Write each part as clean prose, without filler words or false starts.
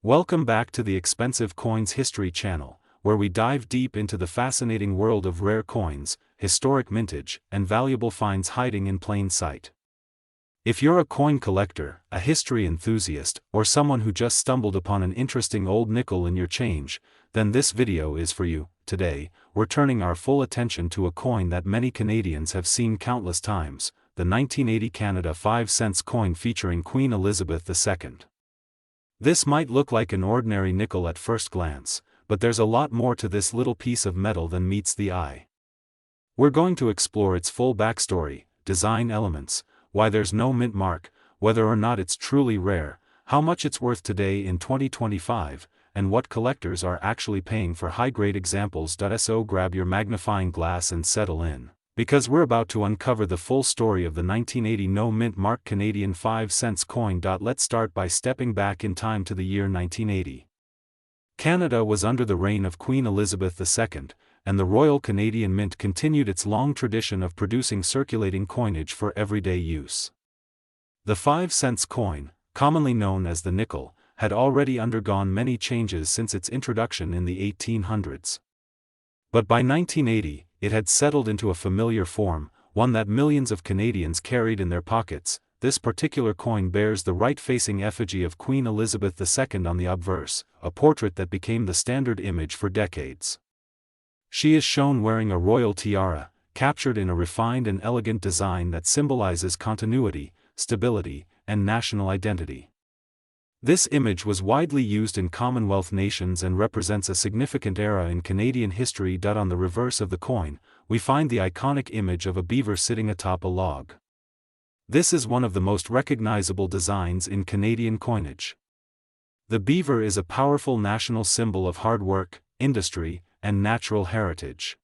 Welcome back to the Expensive Coins History channel, where we dive deep into the fascinating world of rare coins, historic mintage, and valuable finds hiding in plain sight. If you're a coin collector, a history enthusiast, or someone who just stumbled upon an interesting old nickel in your change, then this video is for you. Today, we're turning our full attention to a coin that many Canadians have seen countless times, the 1980 Canada 5-cents coin featuring Queen Elizabeth II. This might look like an ordinary nickel at first glance, but there's a lot more to this little piece of metal than meets the eye. We're going to explore its full backstory, design elements, why there's no mint mark, whether or not it's truly rare, how much it's worth today in 2025, and what collectors are actually paying for high-grade examples. So grab your magnifying glass and settle in, because we're about to uncover the full story of the 1980 no mint mark Canadian 5-cents coin. Let's start by stepping back in time to the year 1980. Canada was under the reign of Queen Elizabeth II, and the Royal Canadian Mint continued its long tradition of producing circulating coinage for everyday use. The 5-cents coin, commonly known as the nickel, had already undergone many changes since its introduction in the 1800s. But by 1980, it had settled into a familiar form, one that millions of Canadians carried in their pockets. This particular coin bears the right-facing effigy of Queen Elizabeth II on the obverse, a portrait that became the standard image for decades. She is shown wearing a royal tiara, captured in a refined and elegant design that symbolizes continuity, stability, and national identity. This image was widely used in Commonwealth nations and represents a significant era in Canadian history. On the reverse of the coin, we find the iconic image of a beaver sitting atop a log. This is one of the most recognizable designs in Canadian coinage. The beaver is a powerful national symbol of hard work, industry, and natural heritage.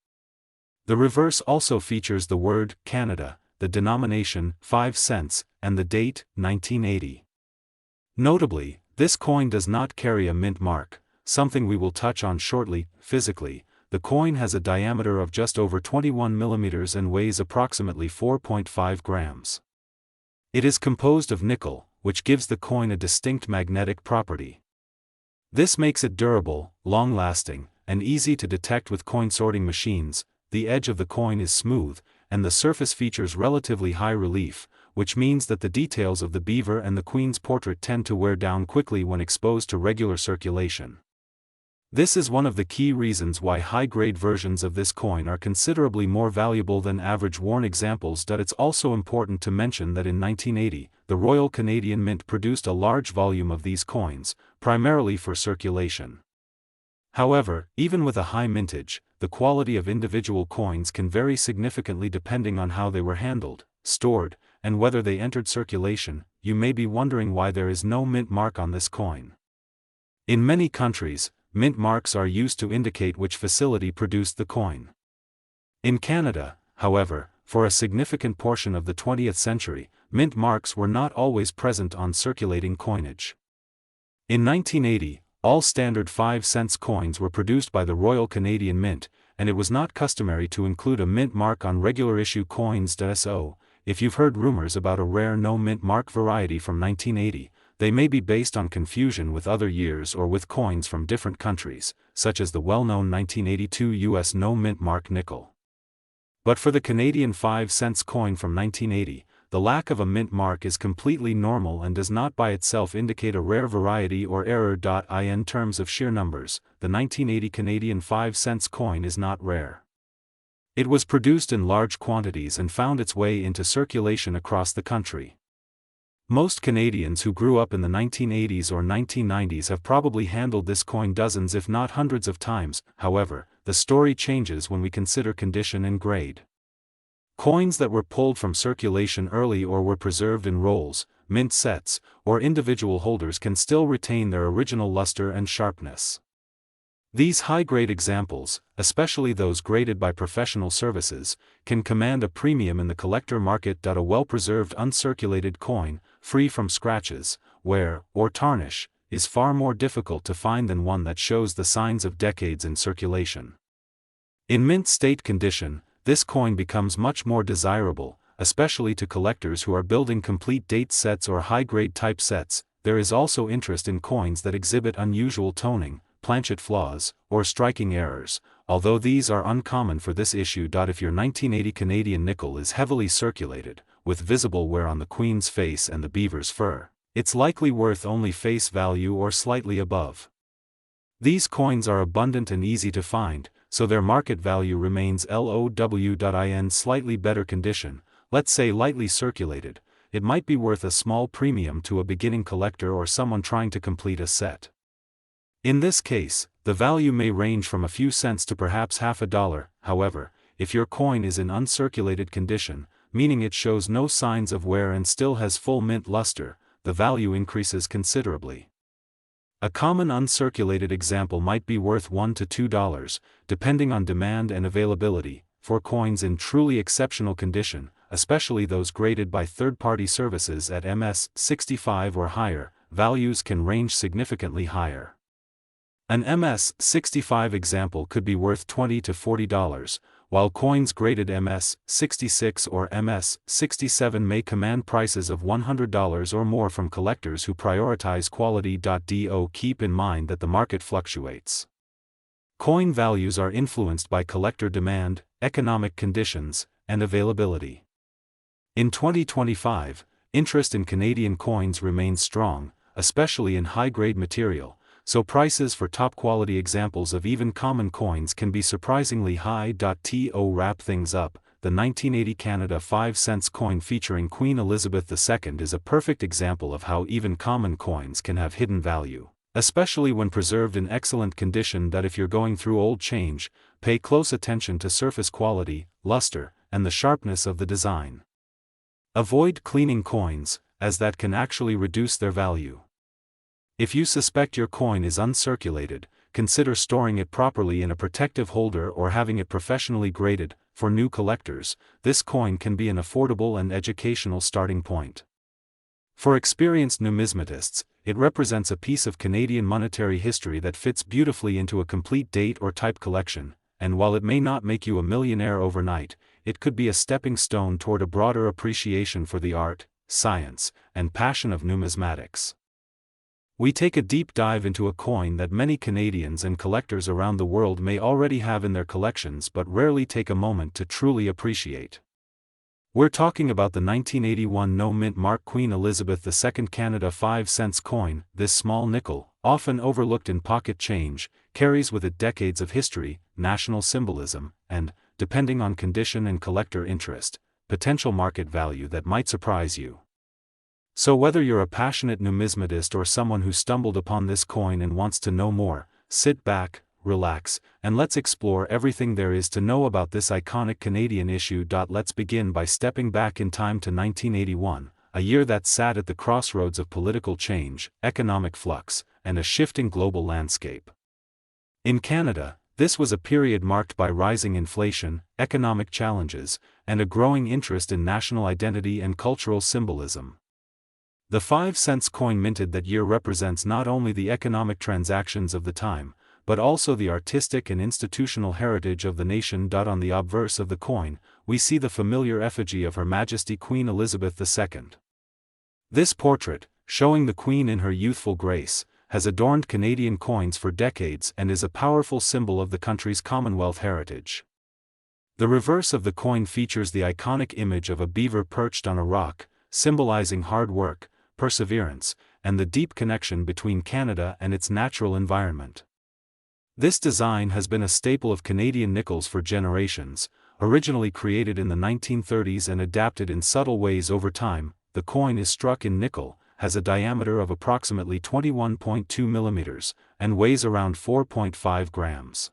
The reverse also features the word Canada, the denomination 5 cents, and the date 1980. Notably, this coin does not carry a mint mark, something we will touch on shortly. Physically, the coin has a diameter of just over 21 millimeters and weighs approximately 4.5 grams. It is composed of nickel, which gives the coin a distinct magnetic property. This makes it durable, long-lasting, and easy to detect with coin sorting machines. The edge of the coin is smooth, and the surface features relatively high relief, which means that the details of the beaver and the Queen's portrait tend to wear down quickly when exposed to regular circulation. This is one of the key reasons why high-grade versions of this coin are considerably more valuable than average worn examples. It's also important to mention that in 1980, the Royal Canadian Mint produced a large volume of these coins, primarily for circulation. However, even with a high mintage, the quality of individual coins can vary significantly depending on how they were handled, stored, and whether they entered circulation. You may be wondering why there is no mint mark on this coin. In many countries, mint marks are used to indicate which facility produced the coin. In Canada, however, for a significant portion of the 20th century, mint marks were not always present on circulating coinage. In 1980, all standard 5-cents coins were produced by the Royal Canadian Mint, and it was not customary to include a mint mark on regular issue coins. So, if you've heard rumors about a rare no mint mark variety from 1980, they may be based on confusion with other years or with coins from different countries, such as the well-known 1982 US no mint mark nickel. But for the Canadian 5-cents coin from 1980, the lack of a mint mark is completely normal and does not by itself indicate a rare variety or error. In terms of sheer numbers, the 1980 Canadian 5-cents coin is not rare. It was produced in large quantities and found its way into circulation across the country. Most Canadians who grew up in the 1980s or 1990s have probably handled this coin dozens if not hundreds of times. However, the story changes when we consider condition and grade. Coins that were pulled from circulation early or were preserved in rolls, mint sets, or individual holders can still retain their original luster and sharpness. These high-grade examples, especially those graded by professional services, can command a premium in the collector market. A well-preserved uncirculated coin, free from scratches, wear, or tarnish, is far more difficult to find than one that shows the signs of decades in circulation. In mint state condition, this coin becomes much more desirable, especially to collectors who are building complete date sets or high-grade type sets. there is also interest in coins that exhibit unusual toning, planchet flaws, or striking errors, although these are uncommon for this issue. If your 1980 Canadian nickel is heavily circulated, with visible wear on the queen's face and the beaver's fur, it's likely worth only face value or slightly above. These coins are abundant and easy to find, so their market value remains low. In slightly better condition, let's say lightly circulated, it might be worth a small premium to a beginning collector or someone trying to complete a set. In this case, the value may range from a few cents to perhaps $50. However, if your coin is in uncirculated condition, meaning it shows no signs of wear and still has full mint luster, the value increases considerably. A common uncirculated example might be worth $1 to $2, depending on demand and availability. For coins in truly exceptional condition, especially those graded by third-party services at MS 65 or higher, values can range significantly higher. An MS 65 example could be worth $20 to $40, while coins graded MS 66 or MS 67 may command prices of $100 or more from collectors who prioritize quality. Keep in mind that the market fluctuates. Coin values are influenced by collector demand, economic conditions, and availability. In 2025, interest in Canadian coins remains strong, especially in high-grade material, so prices for top-quality examples of even common coins can be surprisingly high. To wrap things up, the 1980 Canada 5-cents coin featuring Queen Elizabeth II is a perfect example of how even common coins can have hidden value, especially when preserved in excellent condition. If you're going through old change, pay close attention to surface quality, luster, and the sharpness of the design. Avoid cleaning coins, as that can actually reduce their value. If you suspect your coin is uncirculated, consider storing it properly in a protective holder or having it professionally graded. For new collectors, this coin can be an affordable and educational starting point. For experienced numismatists, it represents a piece of Canadian monetary history that fits beautifully into a complete date or type collection, and while it may not make you a millionaire overnight, it could be a stepping stone toward a broader appreciation for the art, science, and passion of numismatics. We take a deep dive into a coin that many Canadians and collectors around the world may already have in their collections but rarely take a moment to truly appreciate. We're talking about the 1981 no-mint mark Queen Elizabeth II Canada 5-cents coin. This small nickel, often overlooked in pocket change, carries with it decades of history, national symbolism, and, depending on condition and collector interest, potential market value that might surprise you. So whether you're a passionate numismatist or someone who stumbled upon this coin and wants to know more, sit back, relax, and let's explore everything there is to know about this iconic Canadian issue. Let's begin by stepping back in time to 1981, a year that sat at the crossroads of political change, economic flux, and a shifting global landscape. In Canada, this was a period marked by rising inflation, economic challenges, and a growing interest in national identity and cultural symbolism. The 5-cents coin minted that year represents not only the economic transactions of the time, but also the artistic and institutional heritage of the nation. On the obverse of the coin, we see the familiar effigy of Her Majesty Queen Elizabeth II. This portrait, showing the Queen in her youthful grace, has adorned Canadian coins for decades and is a powerful symbol of the country's Commonwealth heritage. The reverse of the coin features the iconic image of a beaver perched on a rock, symbolizing hard work, perseverance, and the deep connection between Canada and its natural environment. This design has been a staple of Canadian nickels for generations, originally created in the 1930s and adapted in subtle ways over time. The coin is struck in nickel, has a diameter of approximately 21.2 millimeters, and weighs around 4.5 grams.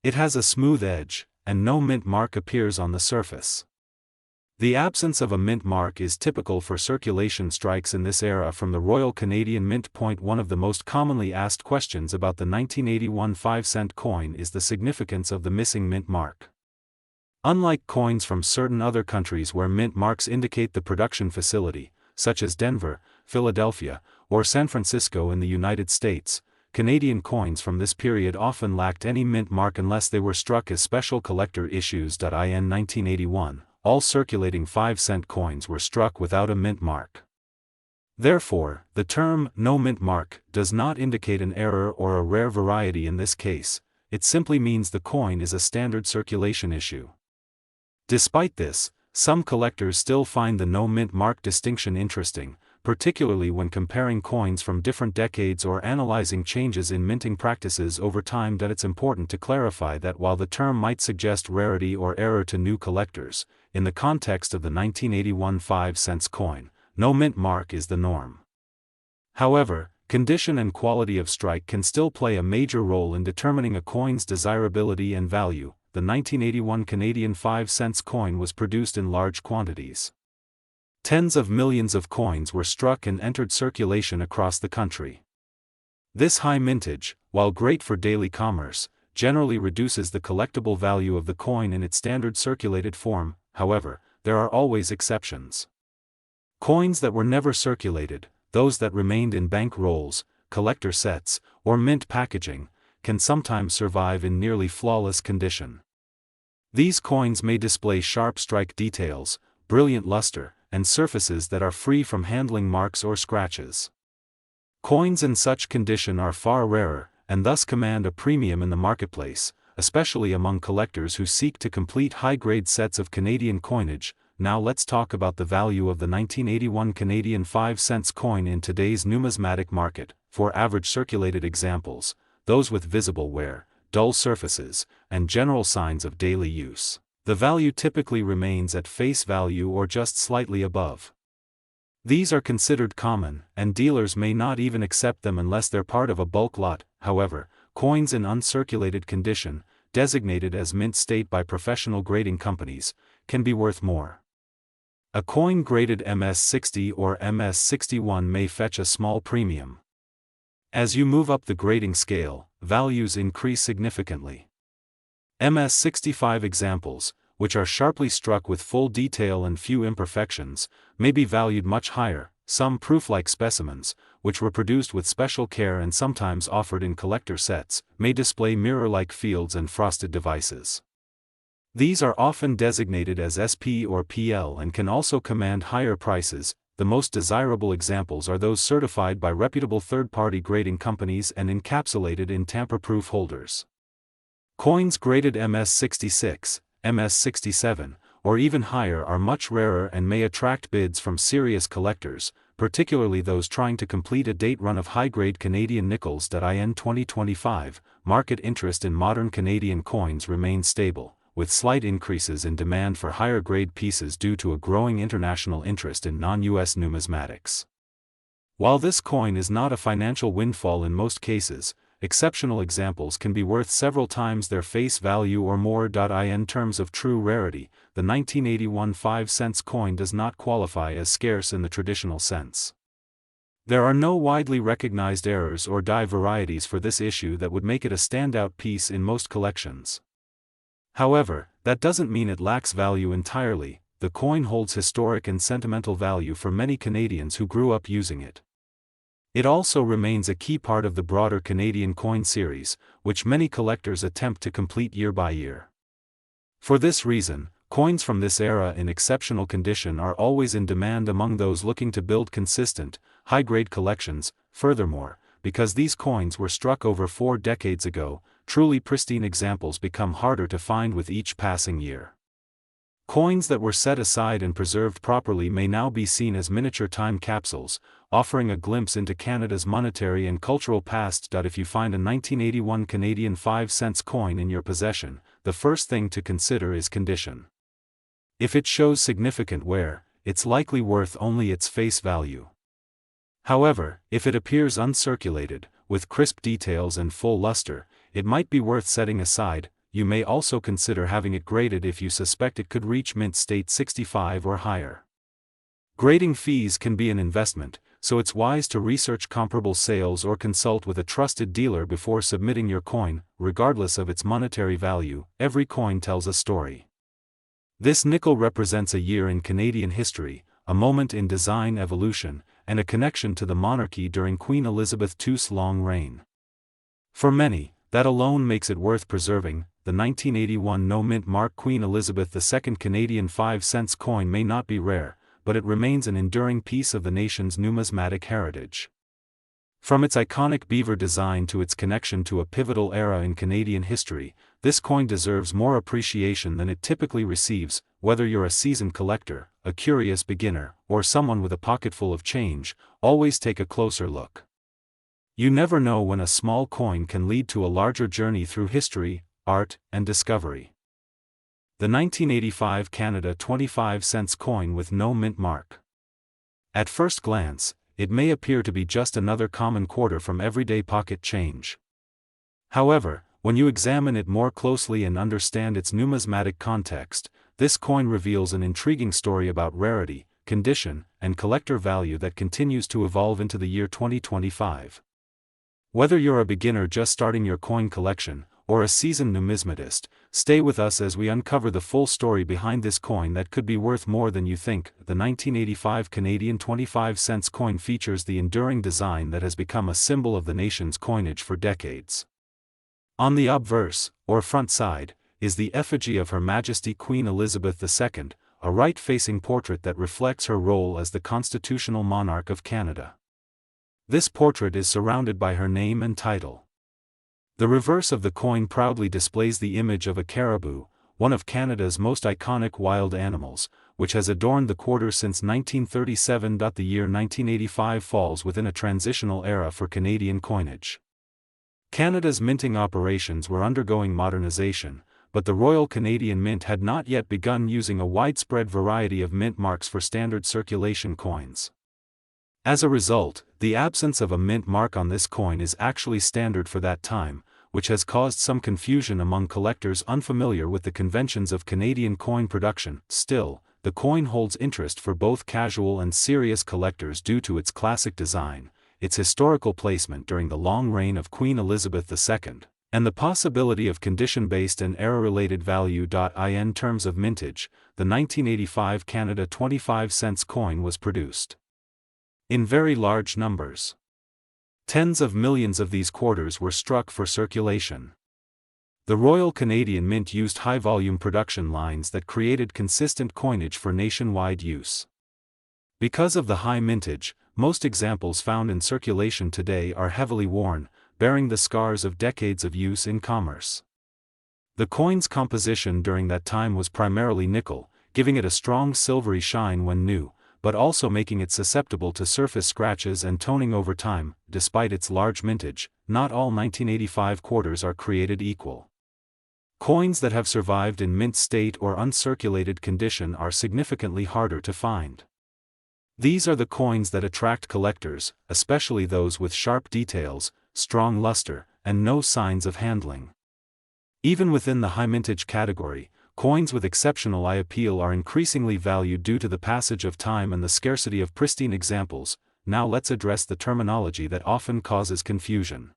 It has a smooth edge, and no mint mark appears on the surface. The absence of a mint mark is typical for circulation strikes in this era from the Royal Canadian Mint. One of the most commonly asked questions about the 1981 5-cent coin is the significance of the missing mint mark. Unlike coins from certain other countries where mint marks indicate the production facility, such as Denver, Philadelphia, or San Francisco in the United States, Canadian coins from this period often lacked any mint mark unless they were struck as special collector issues. In 1981, all circulating 5-cent coins were struck without a mint mark. Therefore, the term "no mint mark" does not indicate an error or a rare variety in this case, it simply means the coin is a standard circulation issue. Despite this, some collectors still find the no mint mark distinction interesting, particularly when comparing coins from different decades or analyzing changes in minting practices over time. That it's important to clarify that while the term might suggest rarity or error to new collectors, in the context of the 1981 5-cent coin, no mint mark is the norm. However, condition and quality of strike can still play a major role in determining a coin's desirability and value. The 1981 Canadian 5-cent coin was produced in large quantities. Tens of millions of coins were struck and entered circulation across the country. This high mintage, while great for daily commerce, generally reduces the collectible value of the coin in its standard circulated form. However, there are always exceptions. Coins that were never circulated, those that remained in bank rolls, collector sets, or mint packaging, can sometimes survive in nearly flawless condition. These coins may display sharp strike details, brilliant luster, and surfaces that are free from handling marks or scratches. Coins in such condition are far rarer, and thus command a premium in the marketplace, especially among collectors who seek to complete high-grade sets of Canadian coinage. Now let's talk about the value of the 1981 Canadian 5-cent coin in today's numismatic market. For average circulated examples, those with visible wear, dull surfaces, and general signs of daily use, the value typically remains at face value or just slightly above. These are considered common, and dealers may not even accept them unless they're part of a bulk lot. However, coins in uncirculated condition, designated as mint state by professional grading companies, can be worth more. A coin graded MS60 or MS61 may fetch a small premium. As you move up the grading scale, values increase significantly. MS65 examples, which are sharply struck with full detail and few imperfections, may be valued much higher. Some proof-like specimens, which were produced with special care and sometimes offered in collector sets, may display mirror-like fields and frosted devices. These are often designated as SP or PL and can also command higher prices. The most desirable examples are those certified by reputable third-party grading companies and encapsulated in tamper-proof holders. Coins graded MS66, MS67, or even higher are much rarer and may attract bids from serious collectors, particularly those trying to complete a date run of high-grade Canadian nickels. In 2025, market interest in modern Canadian coins remains stable, with slight increases in demand for higher-grade pieces due to a growing international interest in non-US numismatics. While this coin is not a financial windfall in most cases, exceptional examples can be worth several times their face value or more. In terms of true rarity, the 1981 5-cent coin does not qualify as scarce in the traditional sense. There are no widely recognized errors or die varieties for this issue that would make it a standout piece in most collections. However, that doesn't mean it lacks value entirely. The coin holds historic and sentimental value for many Canadians who grew up using it. It also remains a key part of the broader Canadian coin series, which many collectors attempt to complete year by year. For this reason, coins from this era in exceptional condition are always in demand among those looking to build consistent, high-grade collections. Furthermore, because these coins were struck over 4 decades ago, truly pristine examples become harder to find with each passing year. Coins that were set aside and preserved properly may now be seen as miniature time capsules, offering a glimpse into Canada's monetary and cultural past. If you find a 1981 Canadian 5-cent coin in your possession, the first thing to consider is condition. If it shows significant wear, it's likely worth only its face value. However, if it appears uncirculated, with crisp details and full luster, it might be worth setting aside. You may also consider having it graded if you suspect it could reach mint state 65 or higher. Grading fees can be an investment, so it's wise to research comparable sales or consult with a trusted dealer before submitting your coin. Regardless of its monetary value, every coin tells a story. This nickel represents a year in Canadian history, a moment in design evolution, and a connection to the monarchy during Queen Elizabeth II's long reign. For many, that alone makes it worth preserving. The 1981 no mint mark Queen Elizabeth II Canadian 5-cent coin may not be rare, but it remains an enduring piece of the nation's numismatic heritage. From its iconic beaver design to its connection to a pivotal era in Canadian history, this coin deserves more appreciation than it typically receives. Whether you're a seasoned collector, a curious beginner, or someone with a pocketful of change, always take a closer look. You never know when a small coin can lead to a larger journey through history, art, and discovery. The 1985 Canada 25-cent coin with no mint mark. At first glance, it may appear to be just another common quarter from everyday pocket change. However, when you examine it more closely and understand its numismatic context, this coin reveals an intriguing story about rarity, condition, and collector value that continues to evolve into the year 2025. Whether you're a beginner just starting your coin collection, or a seasoned numismatist, stay with us as we uncover the full story behind this coin that could be worth more than you think. The 1985 Canadian 25-cent coin features the enduring design that has become a symbol of the nation's coinage for decades. On the obverse, or front side, is the effigy of Her Majesty Queen Elizabeth II, a right-facing portrait that reflects her role as the constitutional monarch of Canada. This portrait is surrounded by her name and title. The reverse of the coin proudly displays the image of a caribou, one of Canada's most iconic wild animals, which has adorned the quarter since 1937. The year 1985 falls within a transitional era for Canadian coinage. Canada's minting operations were undergoing modernization, but the Royal Canadian Mint had not yet begun using a widespread variety of mint marks for standard circulation coins. As a result, the absence of a mint mark on this coin is actually standard for that time, which has caused some confusion among collectors unfamiliar with the conventions of Canadian coin production. Still, the coin holds interest for both casual and serious collectors due to its classic design, its historical placement during the long reign of Queen Elizabeth II, and the possibility of condition-based and era-related value. In terms of mintage, the 1985 Canada 25-cent coin was produced in very large numbers. Tens of millions of these quarters were struck for circulation. The Royal Canadian Mint used high-volume production lines that created consistent coinage for nationwide use. Because of the high mintage, most examples found in circulation today are heavily worn, bearing the scars of decades of use in commerce. The coin's composition during that time was primarily nickel, giving it a strong silvery shine when new, but also making it susceptible to surface scratches and toning over time. Despite its large mintage, not all 1985 quarters are created equal. Coins that have survived in mint state or uncirculated condition are significantly harder to find. These are the coins that attract collectors, especially those with sharp details, strong luster, and no signs of handling. Even within the high mintage category, coins with exceptional eye appeal are increasingly valued due to the passage of time and the scarcity of pristine examples. Now let's address the terminology that often causes confusion.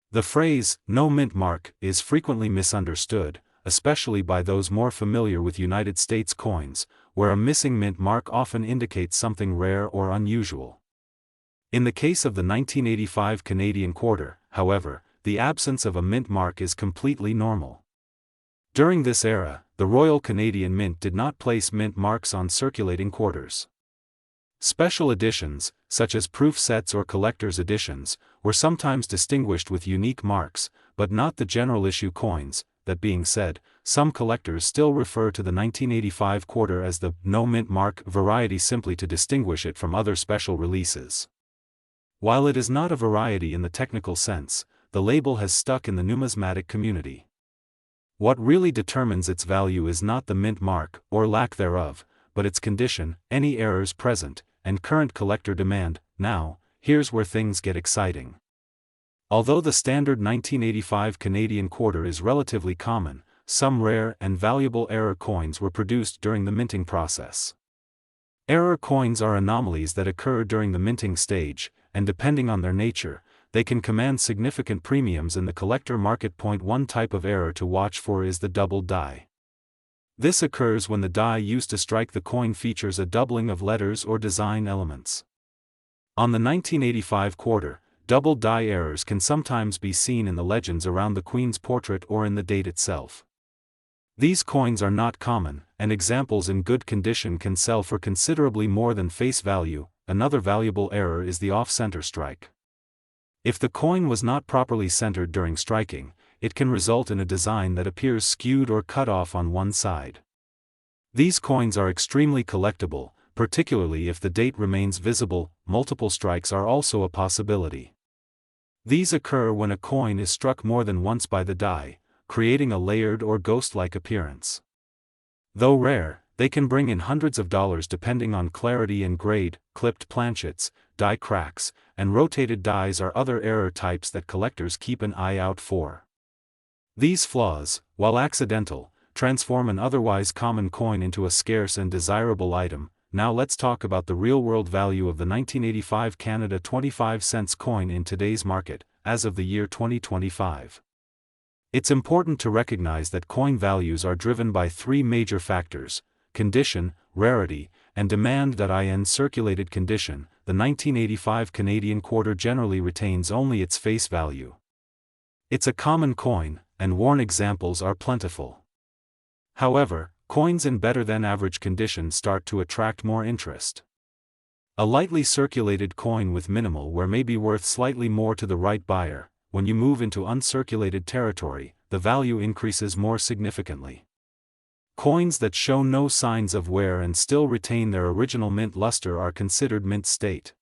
The phrase, "no mint mark," is frequently misunderstood, especially by those more familiar with United States coins, where a missing mint mark often indicates something rare or unusual. In the case of the 1985 Canadian quarter, however, the absence of a mint mark is completely normal. During this era, the Royal Canadian Mint did not place mint marks on circulating quarters. Special editions, such as proof sets or collector's editions, were sometimes distinguished with unique marks, but not the general issue coins. That being said, some collectors still refer to the 1985 quarter as the "no mint mark" variety simply to distinguish it from other special releases. While it is not a variety in the technical sense, the label has stuck in the numismatic community. What really determines its value is not the mint mark, or lack thereof, but its condition, any errors present, and current collector demand. Now, here's where things get exciting. Although the standard 1985 Canadian quarter is relatively common, some rare and valuable error coins were produced during the minting process. Error coins are anomalies that occur during the minting stage, and depending on their nature, they can command significant premiums in the collector market. One type of error to watch for is the double die. This occurs when the die used to strike the coin features a doubling of letters or design elements. On the 1985 quarter, double die errors can sometimes be seen in the legends around the Queen's portrait or in the date itself. These coins are not common, and examples in good condition can sell for considerably more than face value. Another valuable error is the off-center strike. If the coin was not properly centered during striking, it can result in a design that appears skewed or cut off on one side. These coins are extremely collectible, particularly if the date remains visible. Multiple strikes are also a possibility. These occur when a coin is struck more than once by the die, creating a layered or ghost-like appearance. Though rare, they can bring in hundreds of dollars depending on clarity and grade. Clipped planchets, die cracks, and rotated dies are other error types that collectors keep an eye out for. These flaws, while accidental, transform an otherwise common coin into a scarce and desirable item. Now let's talk about the real-world value of the 1985 Canada 25-cents coin in today's market, as of the year 2025. It's important to recognize that coin values are driven by three major factors: condition, rarity, and demand. In circulated condition, the 1985 Canadian quarter generally retains only its face value. It's a common coin, and worn examples are plentiful. However, coins in better-than-average condition start to attract more interest. A lightly circulated coin with minimal wear may be worth slightly more to the right buyer. When you move into uncirculated territory, the value increases more significantly. Coins that show no signs of wear and still retain their original mint luster are considered mint state.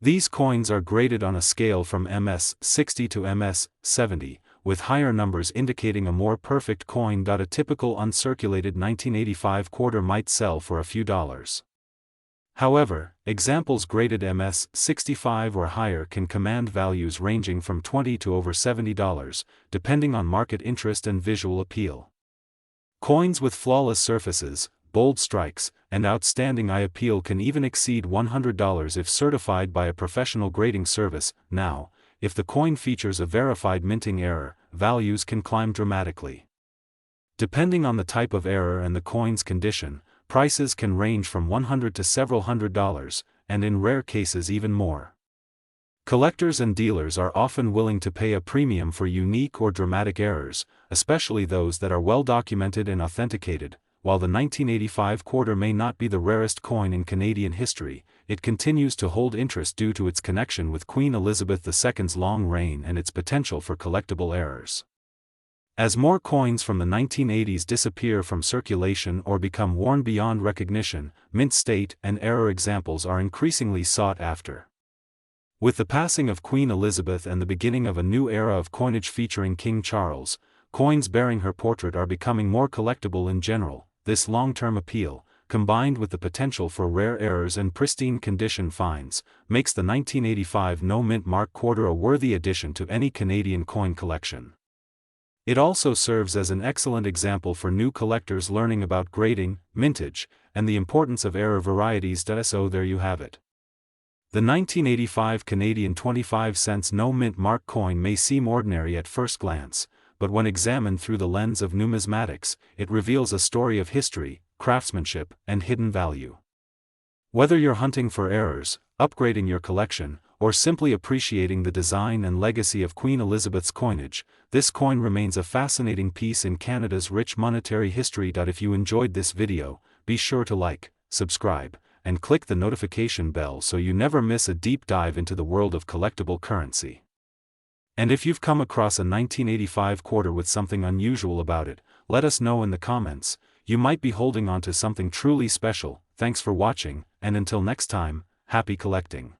These coins are graded on a scale from MS-60 to MS-70, with higher numbers indicating a more perfect coin. A typical uncirculated 1985 quarter might sell for a few dollars. However, examples graded MS-65 or higher can command values ranging from $20 to over $70, depending on market interest and visual appeal. Coins with flawless surfaces, bold strikes, and outstanding eye appeal can even exceed $100 if certified by a professional grading service. Now, if the coin features a verified minting error, values can climb dramatically. Depending on the type of error and the coin's condition, prices can range from $100 to several $100s, and in rare cases even more. Collectors and dealers are often willing to pay a premium for unique or dramatic errors, especially those that are well documented and authenticated. While the 1985 quarter may not be the rarest coin in Canadian history, it continues to hold interest due to its connection with Queen Elizabeth II's long reign and its potential for collectible errors. As more coins from the 1980s disappear from circulation or become worn beyond recognition, mint state and error examples are increasingly sought after. With the passing of Queen Elizabeth and the beginning of a new era of coinage featuring King Charles, coins bearing her portrait are becoming more collectible in general. This long-term appeal, combined with the potential for rare errors and pristine condition finds, makes the 1985 no-mint mark quarter a worthy addition to any Canadian coin collection. It also serves as an excellent example for new collectors learning about grading, mintage, and the importance of error varieties. So there you have it. The 1985 Canadian 25-cents no-mint mark coin may seem ordinary at first glance, but when examined through the lens of numismatics, it reveals a story of history, craftsmanship, and hidden value. Whether you're hunting for errors, upgrading your collection, or simply appreciating the design and legacy of Queen Elizabeth's coinage, this coin remains a fascinating piece in Canada's rich monetary history. If you enjoyed this video, be sure to like, subscribe, and click the notification bell so you never miss a deep dive into the world of collectible currency. And if you've come across a 1985 quarter with something unusual about it, let us know in the comments. You might be holding on to something truly special. Thanks for watching, and until next time, happy collecting.